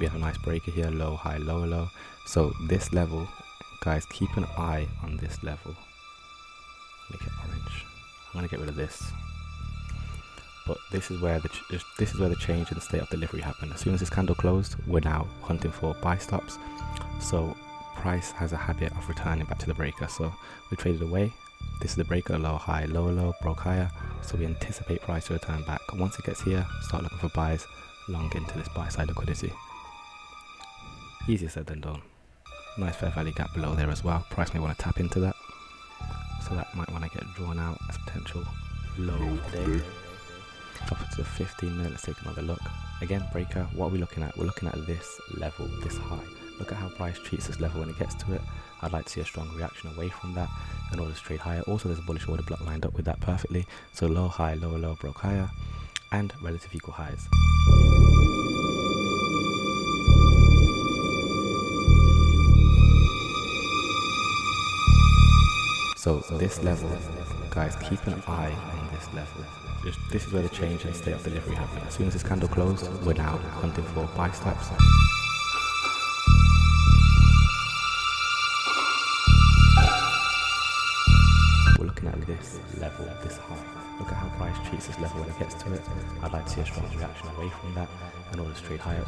we have a nice breaker here, low, high, lower, low. So this level, guys, keep an eye on this level. Make it orange. I'm gonna get rid of this. But this is where the change in the state of delivery happened. As soon as this candle closed, we're now hunting for buy stops. So price has a habit of returning back to the breaker. So we traded away. This is the breaker, low, high, lower, low, broke higher. So we anticipate price to return back. Once it gets here, start looking for buys, long into this buy side liquidity. Easier said than done. Nice fair value gap below there as well. Price may want to tap into that. So that might want to get drawn out as potential low today. Up to the 15 minute, let's take another look. Again, breaker, what are we looking at? We're looking at this level, this high. Look at how price treats this level when it gets to it. I'd like to see a strong reaction away from that in order to trade higher. Also, there's a bullish order block lined up with that perfectly. So low, high, lower, low, broke higher, and relative equal highs. So this level, guys, keep an eye on this level. This is where the change in state of delivery happened. As soon as this candle closed, we're now hunting for buy stops. We're looking at this level, this high. Look at how price treats this level when it gets to it. I'd like to see a strong reaction away from that in order to trade higher.